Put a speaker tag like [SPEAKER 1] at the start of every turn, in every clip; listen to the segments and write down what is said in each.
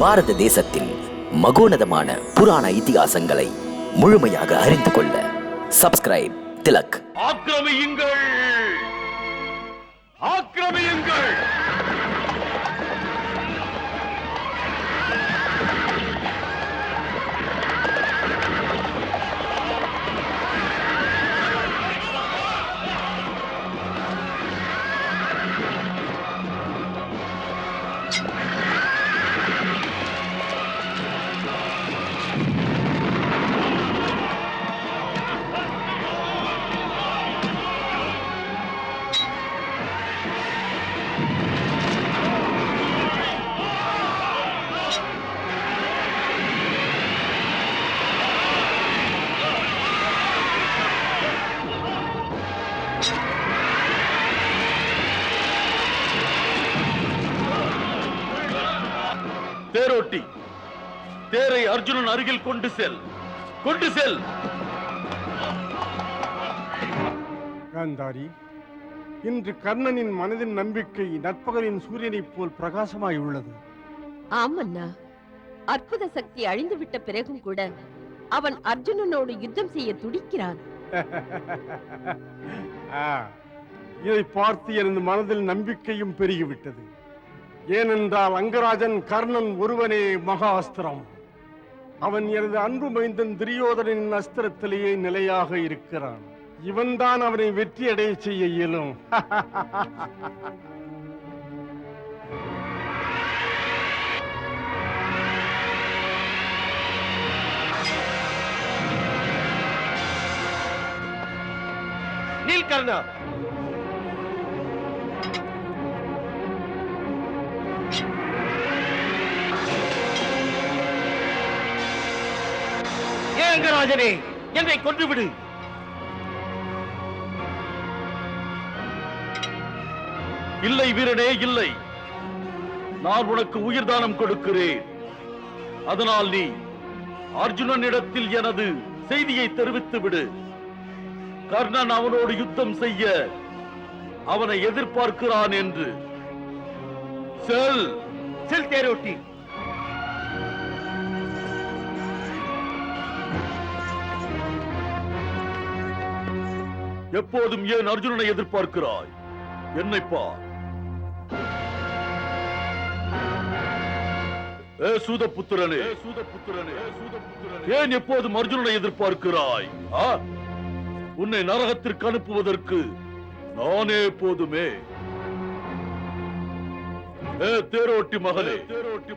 [SPEAKER 1] பாரத தேசத்தின் மகோனதமான புராண இதிகாசங்களை முழுமையாக அறிந்து கொள்ள சப்ஸ்கிரைப் திலக்.
[SPEAKER 2] ஆக்கிரமியுங்கள், ஆக்கிரமியுங்கள். தேரோட்டி, தேரை அர்ஜுனன் அருகில் கொண்டு செல், கொண்டு செல்.
[SPEAKER 3] காந்தாரி, இன்று கர்ணனின் மனதின் நம்பிக்கை நற்பகலின் சூரியனைப் போல் பிரகாசமாய் உள்ளது.
[SPEAKER 4] ஆமண்ணா, அற்புத சக்தி அழிந்துவிட்ட பிறகும் கூட அவன் அர்ஜுனனோடு யுத்தம் செய்ய துடிக்கிறான்.
[SPEAKER 3] இதை பார்த்து எனது மனதில் நம்பிக்கையும் பெருகிவிட்டது. ஏனென்றால் அங்கராஜன் கர்ணன் ஒருவனே மகா அஸ்திரம். அவன் எனது அன்பு மைந்தன் துரியோதனின் அஸ்திரத்திலேயே நிலையாக இருக்கிறான். இவன்தான் அவனை வெற்றி அடைய செய்ய இயலும்.
[SPEAKER 2] நீல்கர்ணா, ஏங்கராஜனே, என்னை கொன்றுவிடு. இல்லை வீரனே, இல்லை. நான் உனக்கு உயிர் தானம் கொடுக்கிறேன். அதனால் நீ அர்ஜுனனிடத்தில் எனது செய்தியை தெரிவித்து விடு. கர்ணன் அவனோடு யுத்தம் செய்ய அவனை எதிர்பார்க்கிறான் என்று. செல் செல் தேரோட்டி. எப்போதும் ஏன் அர்ஜுனனை எதிர்பார்க்கிறாய்? என்னை பார். சூதபுத்திரனே, ஏன் எப்போதும் அர்ஜுனனை எதிர்பார்க்கிறாய்? உன்னை நரகத்திற்கு அனுப்புவதற்கு நானே போதுமே. தேரோட்டி மகளே,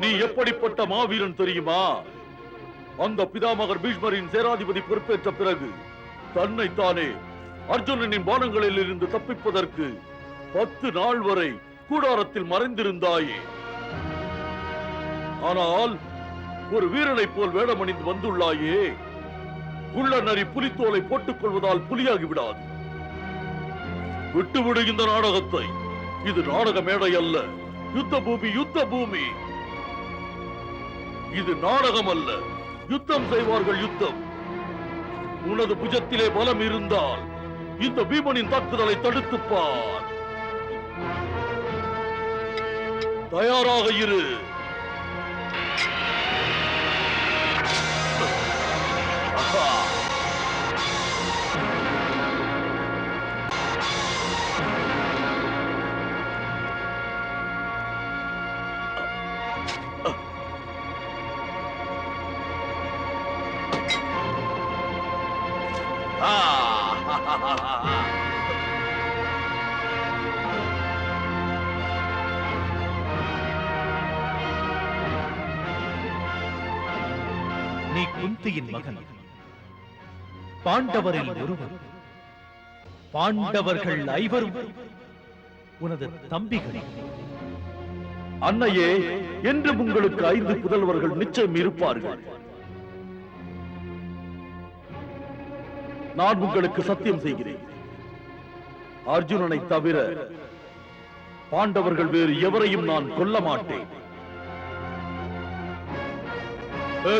[SPEAKER 2] நீ எப்படிப்பட்ட மாவீரன் தெரியுமா? அந்த பிதாமகர் பீஷ்மரின் சேனாதிபதி பொறுப்பேற்ற பிறகு தன்னைத்தானே அர்ஜுனனின் பானங்களில் இருந்து தப்பிப்பதற்கு 10 நாள் வரை கூடாரத்தில் மறைந்திருந்தாயே. ஆனால் ஒரு வீரனை போல் வேடமணிந்து வந்துள்ளாயே. உள்ள நரி புலித்தோலை போட்டுக் கொள்வதால் புலியாகி விடாது. விட்டுவிடு இந்த நாடகத்தை. இது நாடக மேடை அல்ல, யுத்த பூமி, யுத்த பூமி. இது நாடகம் அல்ல, யுத்தம் செய்வார்கள், யுத்தம். உனது புஜத்திலே பலம் இருந்தால் இந்த பீமனின் தாக்குதலை தடுத்துப்பார். தயாராக இரு.
[SPEAKER 5] நீ குந்தியின் மகன், பாண்டவரில் ஒருவர். பாண்டவர்கள் 5 உனது தம்பிகள்.
[SPEAKER 2] அன்னையே, என்று உங்களுக்கு 5 புதல்வர்கள் நிச்சயம் இருப்பார்கள். நான் உங்களுக்கு சத்தியம் செய்கிறேன், அர்ஜுனனை தவிர பாண்டவர்கள் வேறு எவரையும் நான் கொல்ல மாட்டேன்.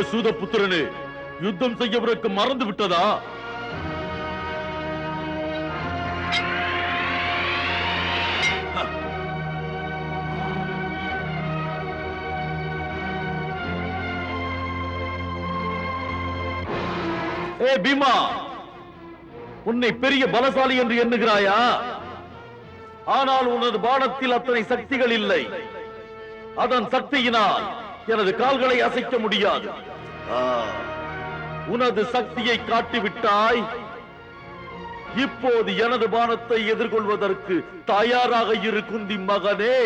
[SPEAKER 2] சூதபுத்திரனே, யுத்தம் செய்யவருக்கு மறந்து விட்டதா? ஏ பீமா, உன்னை பெரிய பலசாலி என்று எண்ணுகிறாயா? ஆனால் உனது பானத்தில் அத்தனை சக்திகள் இல்லை. அதன் சக்தியினால் எனது கால்களை அசைக்க முடியாது. உனது சக்தியை காட்டிவிட்டாய். இப்போது எனது பானத்தை எதிர்கொள்வதற்கு தயாராக இரு குந்தி மகனே.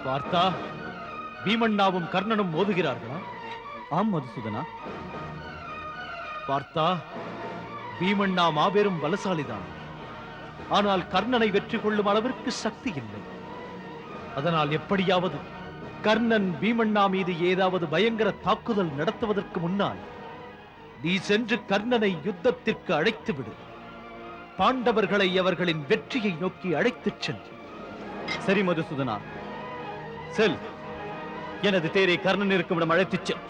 [SPEAKER 5] பார்த்தா, பீமண்ணாவும் கர்ணனும் மோதுகிறார்களா? ஆம் மதுசூதனா. பார்த்தா, பீமண்ணா மாபெரும் பலசாலிதான். ஆனால் கர்ணனை வெற்றி கொள்ளும் அளவிற்கு சக்தி இல்லை. அதனால் எப்படியாவது கர்ணன் பீமண்ணா மீது ஏதாவது பயங்கர தாக்குதல் நடத்துவதற்கு முன்னால் நீ சென்று கர்ணனை யுத்தத்திற்கு அழைத்து விடு. பாண்டவர்களை அவர்களின் வெற்றியை நோக்கி அழைத்துச் சென்று. சரி மதுசூதனா, செல். எனது தேரை கர்ணன் இருக்குமிடம் அழைத்துச் செல்.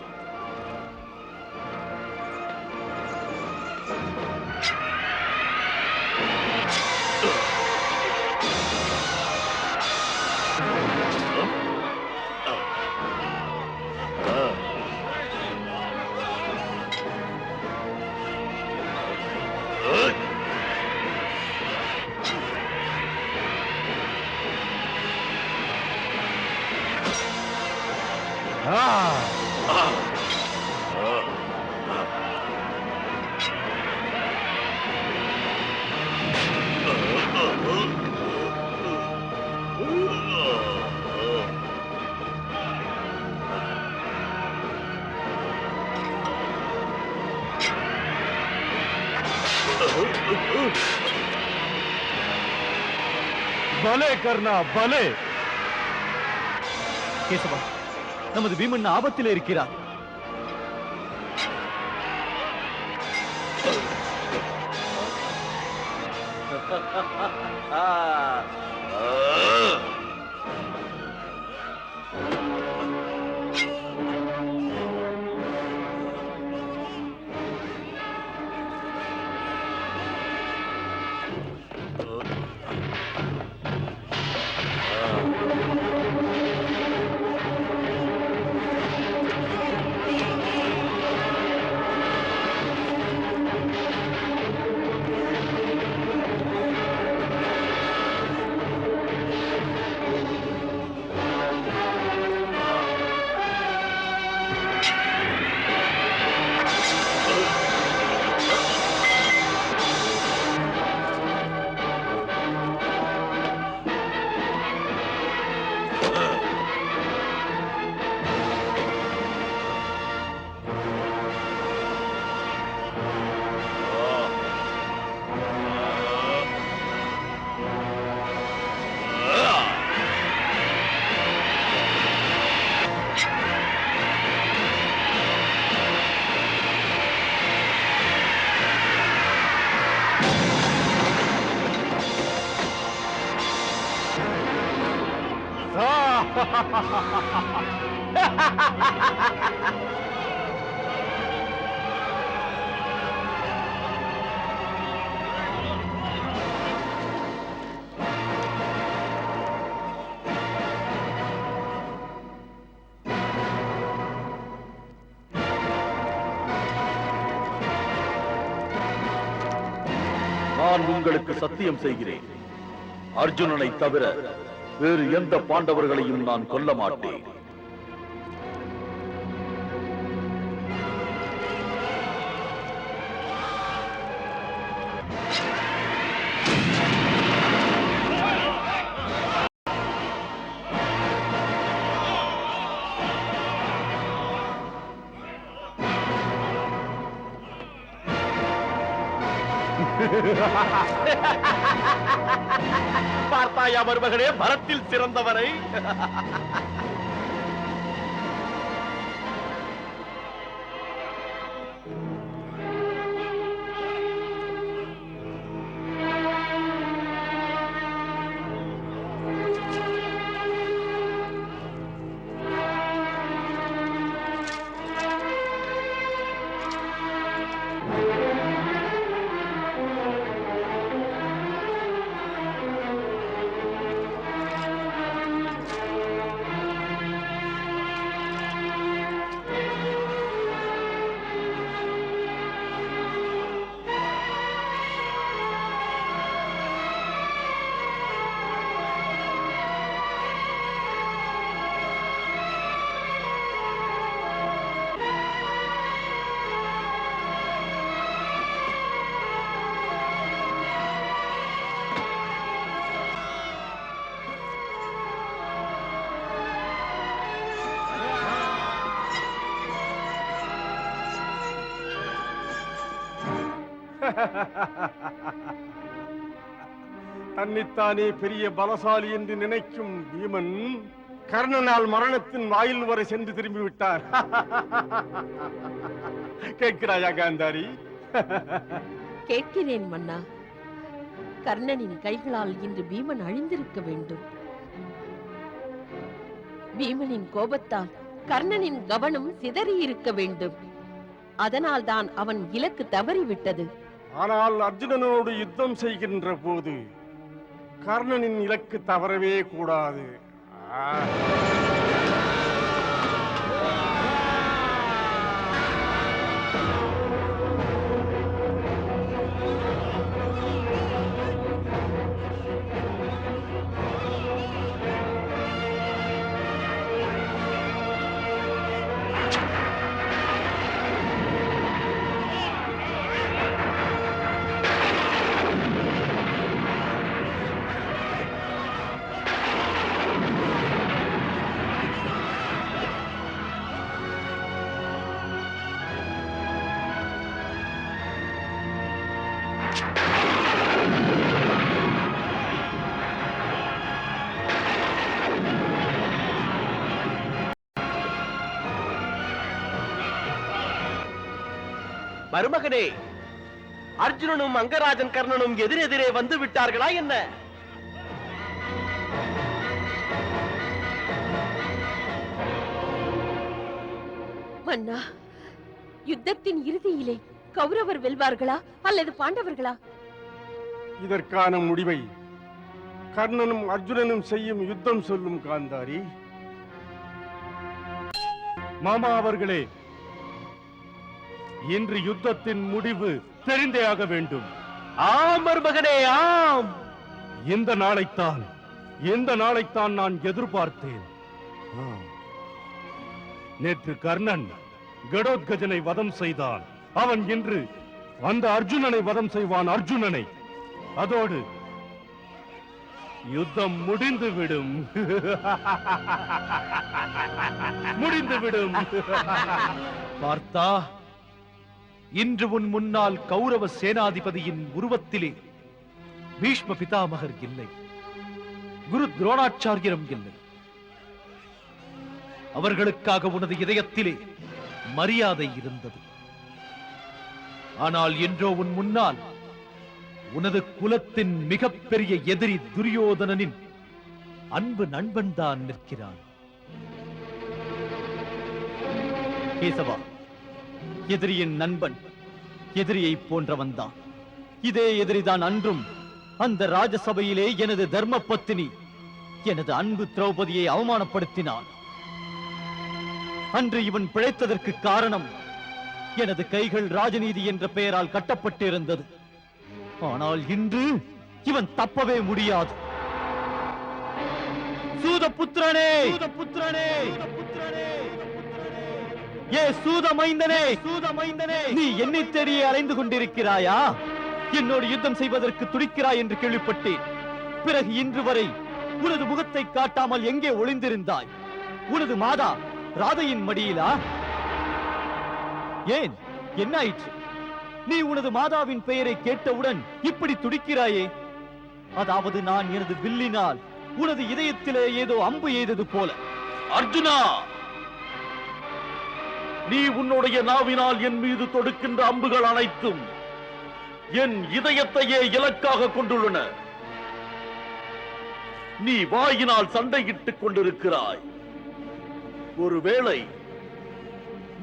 [SPEAKER 3] பலே கர்ணா, பலே.
[SPEAKER 5] கேசவா, நமது பீமன் ஆபத்தில் இருக்கிறார்.
[SPEAKER 2] நான் உங்களுக்கு சத்தியம் செய்கிறேன், அர்ஜுனனை தவிர வேறு எந்த பாண்டவர்களையும் நான் கொல்ல மாட்டேன்.
[SPEAKER 3] பார்த்தா
[SPEAKER 2] பார்த்தாயா மருமகனே பலத்தில் சிறந்தவரை?
[SPEAKER 3] தன்னைத்தானே பெரிய பலசாலி என்று நினைக்கும் பீமன் கர்ணனால் மரணத்தின் வாயில் வரை சென்று திரும்பி விட்டார். கேட்கிறாயா காந்தாரி?
[SPEAKER 4] கேட்கிறேன் மன்னா. கர்ணனின் கைகளால் இன்று பீமன் அழிந்திருக்க வேண்டும். பீமனின் கோபத்தால் கர்ணனின் கவனம் சிதறி இருக்க வேண்டும். அதனால் தான் அவன் இலக்கு தவறிவிட்டது.
[SPEAKER 3] ஆனால் அர்ஜுனனோடு யுத்தம் செய்கின்ற போது கர்ணனின் இலக்கு தவறவே கூடாது.
[SPEAKER 2] மருமகனே, அர்ஜுனனும் அங்கராஜன் கர்ணனும் எதிரெதிரே வந்து விட்டார்களா என்ன?
[SPEAKER 4] மன்னா, யுத்தத்தின் இறுதியிலே கௌரவர் வெல்வார்களா அல்லது பாண்டவர்களா?
[SPEAKER 3] இதற்கான முடிவை கர்ணனும் அர்ஜுனனும் செய்யும் யுத்தம் சொல்லும் காந்தாரி. மாமா அவர்களே, இன்று யுத்தத்தின் முடிவு தெரிந்தே ஆக வேண்டும்.
[SPEAKER 2] ஆம் மருமகனே, ஆம்.
[SPEAKER 3] இந்த நாளைத்தான் நான் எதிர்பார்த்தேன். நேற்று கர்ணன் கடோத்கஜனை வதம் செய்தான். அவன் இன்று அந்த அர்ஜுனனை வதம் செய்வான். அர்ஜுனனை. அதோடு யுத்தம் முடிந்துவிடும். முடிந்துவிடும்.
[SPEAKER 5] பார்த்தா, இன்று உன் முன்னால் கௌரவ சேனாதிபதியின் உருவத்திலே பீஷ்ம பிதாமகர் இல்லை, குரு துரோணாச்சாரியரும் இல்லை. அவர்களுக்காக உனது இதயத்திலே மரியாதை இருந்தது. ஆனால் என்றோ உன் முன்னால் உனது குலத்தின் மிகப்பெரிய எதிரி துரியோதனனின் அன்பு நண்பன் தான் நிற்கிறான்.
[SPEAKER 6] கேசவா, எதிரியின் நண்பன் எதிரியை போன்றவன் தான். இதே எதிரிதான் அன்றும் அந்த ராஜசபையிலே எனது தர்ம பத்தினி, எனது அன்பு திரௌபதியை அவமானப்படுத்தினான். அன்று இவன் பிழைத்ததற்கு காரணம் எனது கைகள் ராஜநீதி என்ற பெயரால் கட்டப்பட்டிருந்தது. ஆனால் இன்று இவன் தப்பவே முடியாது. சூதபுத்திரனே, ஏ சூதமைந்தனே, நீ என்னை தேடியே அலைந்து கொண்டிருக்கிறாயா? என்னோடு யுத்தம் செய்வதற்கு துடிக்கிறாய் என்று கேள்விப்பட்டேன். பிறகு இன்று வரை உனது முகத்தை காட்டாமல் எங்கே ஒளிந்திருந்தாய்? உனது மாதா ராதையின் மடியிலா? ஏன், என்ன ஆயிற்று? நீ உனது மாதாவின் பெயரை கேட்டவுடன் இப்படி துடிக்கிறாயே? அதாவது நான் எனது வில்லினால் உனது இதயத்திலே ஏதோ அம்பு எய்தது போல.
[SPEAKER 2] அர்ஜுனா, நீ உன்னுடைய நாவினால் என் மீது தொடுக்கின்ற அம்புகள் அனைத்தும் என் இதயத்தையே இலக்காக கொண்டுள்ளன. நீ வாயினால் சண்டையிட்டுக் கொண்டிருக்கிறாய். ஒருவேளை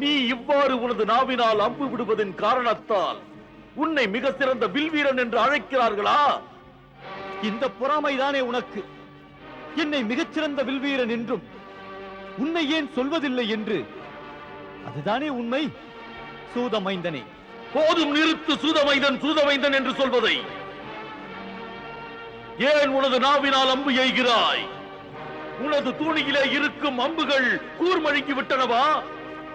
[SPEAKER 2] நீ இவ்வாறு உனது நாவினால் அம்பு விடுவதன் காரணத்தால் உன்னை மிக சிறந்த வில்வீரன் என்று அழைக்கிறார்களா?
[SPEAKER 6] இந்த பொறாமைதானே உனக்கு என்னை மிகச்சிறந்த வில்வீரன் என்றும் உன்னை ஏன் சொல்வதில்லை என்று. அதுதானே உண்மை சூதமைந்தனே.
[SPEAKER 2] போதும், நிறுத்து. சூதமைந்தன் சூதமைந்தன் என்று சொல்வதை. ஏன் உனது நாவினால் அம்பு எய்கிறாய்? உனது தூணியிலே இருக்கும் அம்புகள் கூர்மழுங்கி விட்டனவா?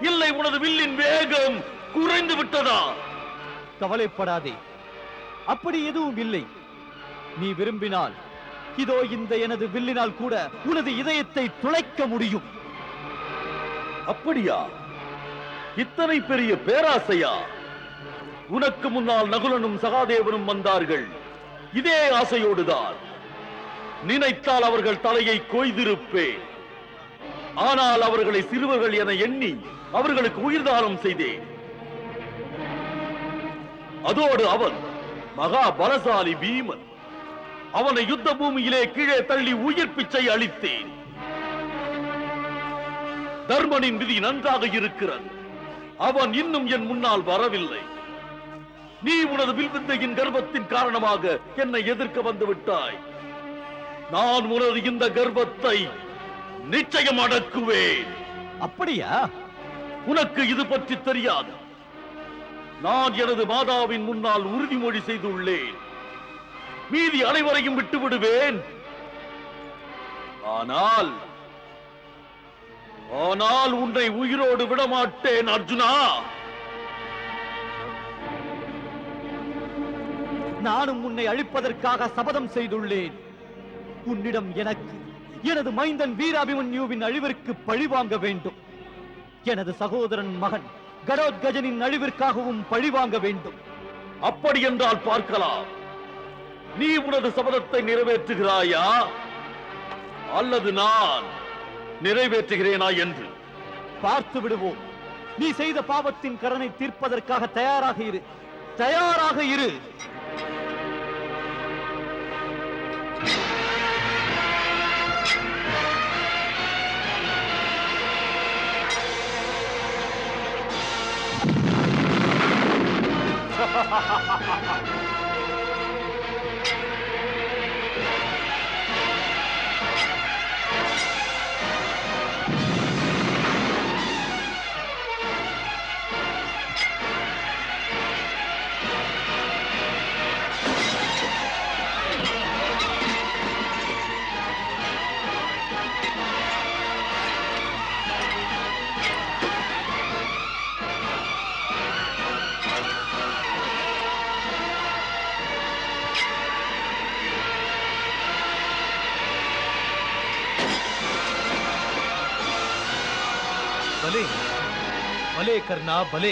[SPEAKER 2] இல்லை உனது வில்லின் வேகம் குறைந்து விட்டதா?
[SPEAKER 6] கவலைப்படாதே, அப்படி எதுவும் இல்லை. நீ விரும்பினால் இதோ இந்த எனது வில்லினால் கூட உனது இதயத்தை துளைக்க முடியும்.
[SPEAKER 2] அப்படியா? இத்தனை பெரிய பேராசையா? உனக்கு முன்னால் நகுலனும் சகாதேவனும் வந்தார்கள் இதே ஆசையோடுதான். நினைத்தால் அவர்கள் தலையை கொய்திருப்பேன். ஆனால் அவர்களை சிறுவர்கள் என எண்ணி அவர்களுக்கு உயிர்தானம் செய்தேன். அதோடு அவன் மகா பலசாலி பீமன். அவனை யுத்த பூமியிலே கீழே தள்ளி உயிர் பிச்சை அளித்தேன். தர்மனின் விதி நன்றாக இருக்கிறது. அவன் இன்னும் என் முன்னால் வரவில்லை. நீ உனது வில்வித்தையின் கர்வத்தின் காரணமாக என்னை எதிர்க்க வந்து விட்டாய். நான் உனது இந்த கர்வத்தை நிச்சயம் அடக்குவேன்.
[SPEAKER 6] அப்படியா?
[SPEAKER 2] உனக்கு இது பற்றி தெரியாது. நான் எனது மாதாவின் முன்னால் உறுதிமொழி செய்துள்ளேன். மீதி அனைவரையும் விட்டு விடுவேன். ஆனால் உன்னை உயிரோடு விடமாட்டேன் அர்ஜுனா.
[SPEAKER 6] நானும் உன்னை அழிப்பதற்காக சபதம் செய்துள்ளேன். உன்னிடம் எனக்கு எனது மைந்தன் வீராபிமன்யுவின் அழிவிற்கு பழிவாங்க வேண்டும். எனது சகோதரன் மகன் கடோத்கஜனின் அழிவிற்காகவும் பழிவாங்க வேண்டும்.
[SPEAKER 2] அப்படி என்றால் பார்க்கலாம். நீ உனது சபதத்தை நிறைவேற்றுகிறாயா அல்லது நான் நிறைவேற்றுகிறேனா என்று
[SPEAKER 6] பார்த்து விடுவோம். நீ செய்த பாவத்தின் கடனை தீர்ப்பதற்காக தயாராக இரு, தயாராக இரு.
[SPEAKER 5] பலே பலே கர்ணா பலே.